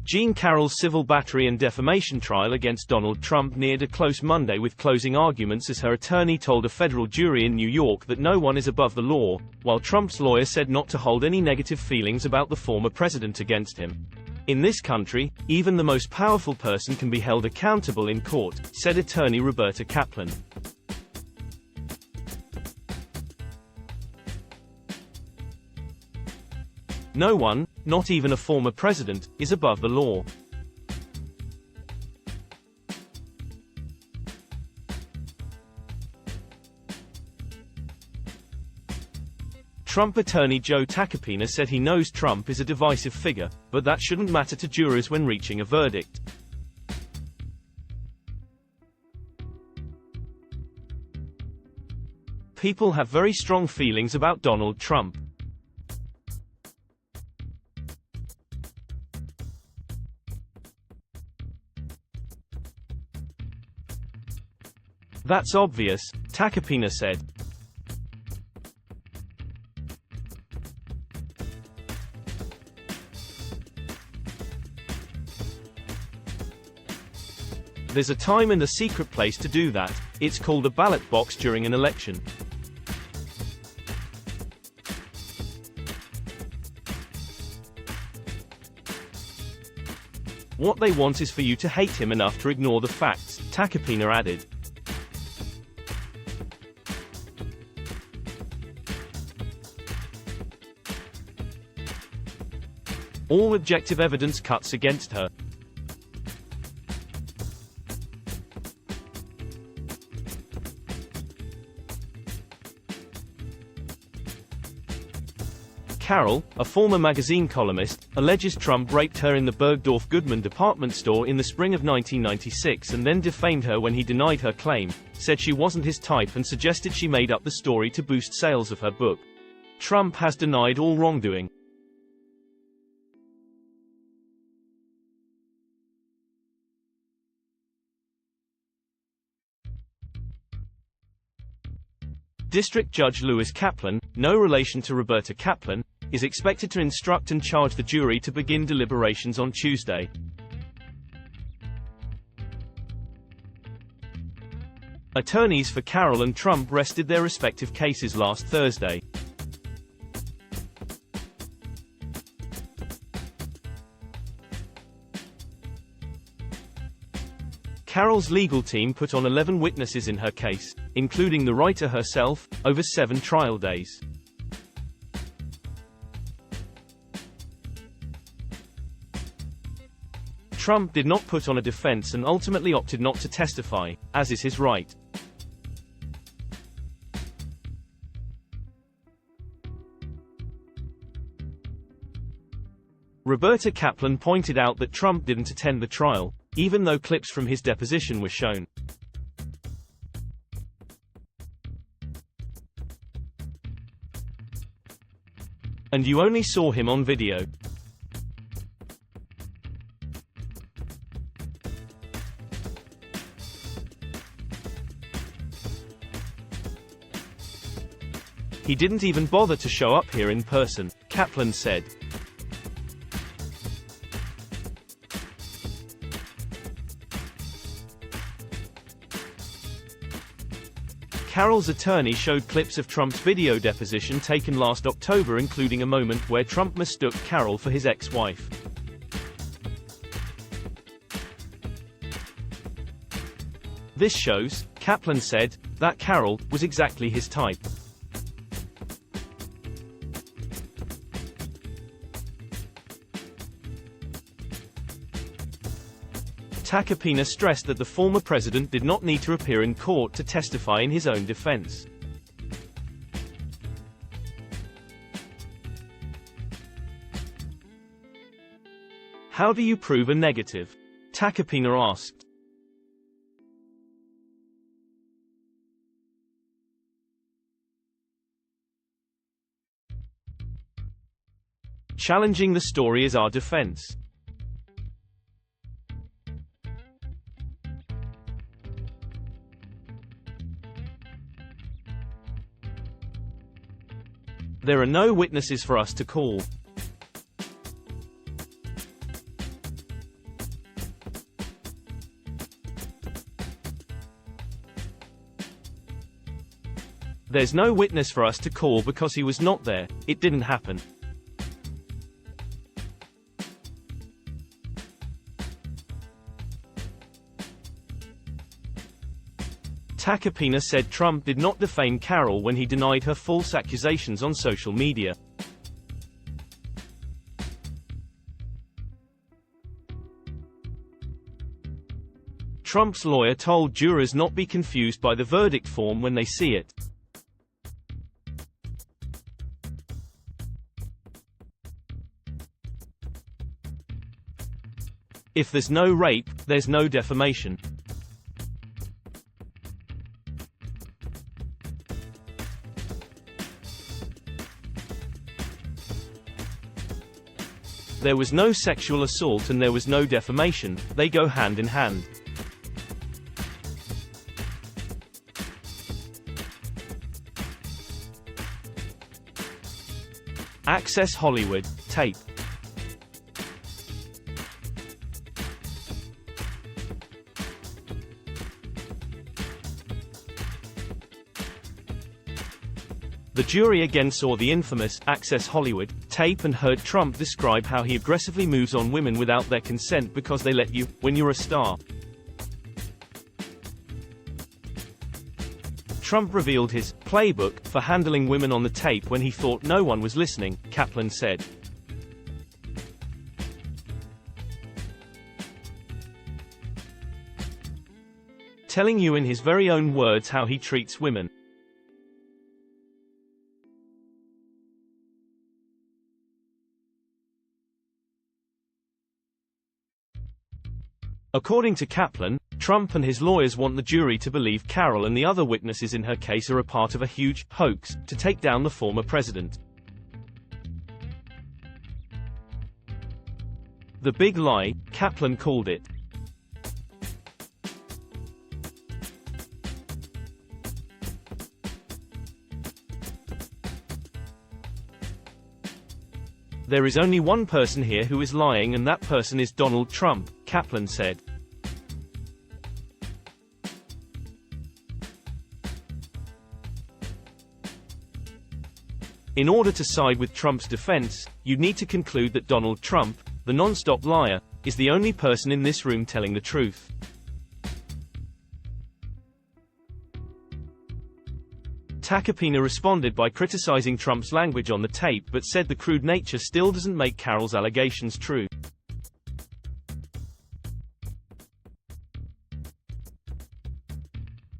Jean Carroll's civil battery and defamation trial against Donald Trump neared a close Monday with closing arguments as her attorney told a federal jury in New York that no one is above the law, while Trump's lawyer said not to hold any negative feelings about the former president against him. In this country, even the most powerful person can be held accountable in court, said attorney Roberta Kaplan. No one, not even a former president, is above the law. Trump attorney Joe Tacopina said he knows Trump is a divisive figure, but that shouldn't matter to jurors when reaching a verdict. People have very strong feelings about Donald Trump. That's obvious, Tacopina said. There's a time and a secret place to do that. It's called a ballot box during an election. What they want is for you to hate him enough to ignore the facts, Tacopina added. All objective evidence cuts against her. Carroll, a former magazine columnist, alleges Trump raped her in the Bergdorf Goodman department store in the spring of 1996 and then defamed her when he denied her claim, said she wasn't his type and suggested she made up the story to boost sales of her book. Trump has denied all wrongdoing. District Judge Lewis Kaplan, no relation to Roberta Kaplan, is expected to instruct and charge the jury to begin deliberations on Tuesday. Attorneys for Carroll and Trump rested their respective cases last Thursday. Carroll's legal team put on 11 witnesses in her case, including the writer herself, over 7 trial days. Trump did not put on a defense and ultimately opted not to testify, as is his right. Roberta Kaplan pointed out that Trump didn't attend the trial, even though clips from his deposition were shown. And you only saw him on video. He didn't even bother to show up here in person, Kaplan said. Carroll's attorney showed clips of Trump's video deposition taken last October, including a moment where Trump mistook Carroll for his ex-wife. This shows, Kaplan said, that Carroll was exactly his type. Tacopina stressed that the former president did not need to appear in court to testify in his own defense. How do you prove a negative? Tacopina asked. Challenging the story is our defense. There are no witnesses for us to call. There's no witness for us to call because he was not there. It didn't happen. Kaplan said Trump did not defame Carroll when he denied her false accusations on social media. Trump's lawyer told jurors not be confused by the verdict form when they see it. If there's no rape, there's no defamation. There was no sexual assault and there was no defamation, they go hand in hand. Access Hollywood, tape. The jury again saw the infamous Access Hollywood tape and heard Trump describe how he aggressively moves on women without their consent because they let you, when you're a star. Trump revealed his playbook for handling women on the tape when he thought no one was listening, Kaplan said. Telling you in his very own words how he treats women. According to Kaplan, Trump and his lawyers want the jury to believe Carroll and the other witnesses in her case are a part of a huge hoax to take down the former president. The big lie, Kaplan called it. There is only one person here who is lying and that person is Donald Trump, Kaplan said. In order to side with Trump's defense, you need to conclude that Donald Trump, the non-stop liar, is the only person in this room telling the truth. Kaplan responded by criticizing Trump's language on the tape but said the crude nature still doesn't make Carroll's allegations true.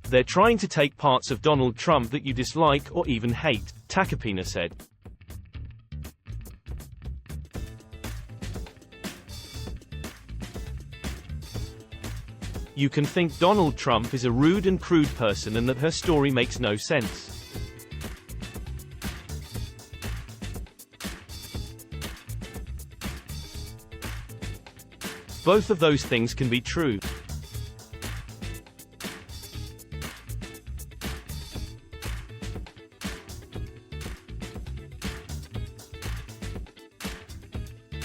They're trying to take parts of Donald Trump that you dislike or even hate, Kaplan said. You can think Donald Trump is a rude and crude person and that her story makes no sense. Both of those things can be true.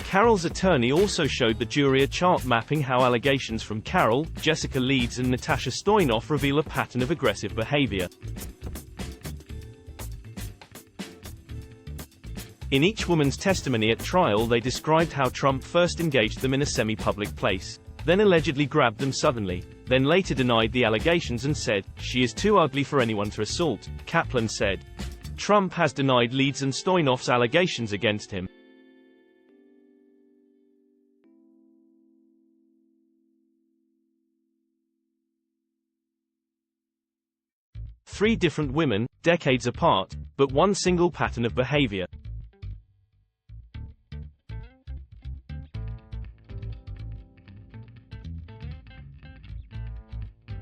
Carroll's attorney also showed the jury a chart mapping how allegations from Carroll, Jessica Leeds and Natasha Stoynoff reveal a pattern of aggressive behavior. In each woman's testimony at trial they described how Trump first engaged them in a semi-public place, then allegedly grabbed them suddenly, then later denied the allegations and said, "She is too ugly for anyone to assault," Kaplan said. Trump has denied Leeds and Stoynoff's allegations against him. Three different women, decades apart, but one single pattern of behavior.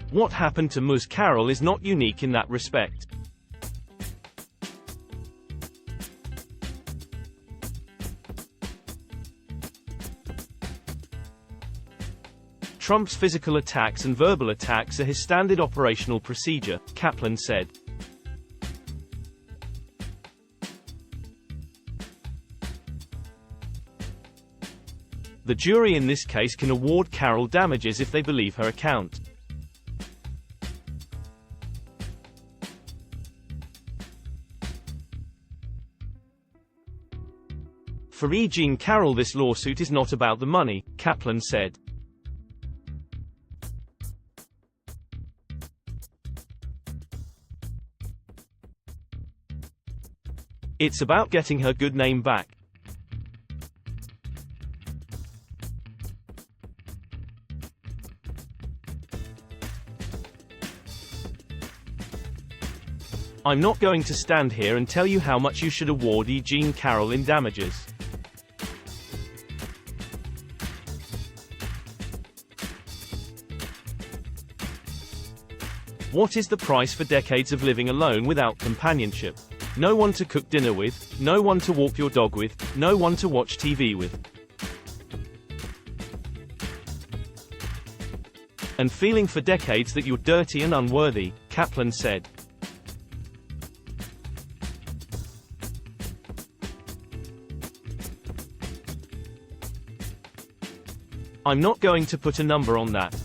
What happened to Ms. Carroll is not unique in that respect. Trump's physical attacks and verbal attacks are his standard operational procedure, Kaplan said. The jury in this case can award Carroll damages if they believe her account. For E. Jean Carroll, this lawsuit is not about the money, Kaplan said. It's about getting her good name back. I'm not going to stand here and tell you how much you should award E. Jean Carroll in damages. What is the price for decades of living alone without companionship? No one to cook dinner with, no one to walk your dog with, no one to watch TV with. And feeling for decades that you're dirty and unworthy, Kaplan said. I'm not going to put a number on that.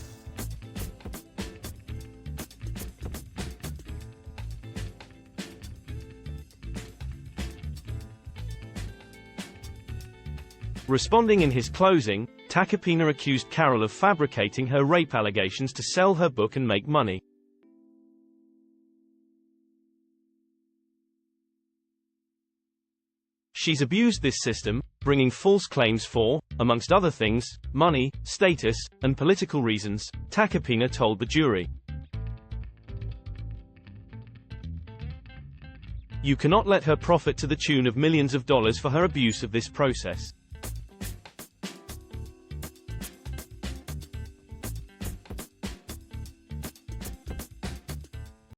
Responding in his closing, Kaplan accused Carroll of fabricating her rape allegations to sell her book and make money. She's abused this system, bringing false claims for, amongst other things, money, status, and political reasons, Kaplan told the jury. You cannot let her profit to the tune of millions of dollars for her abuse of this process.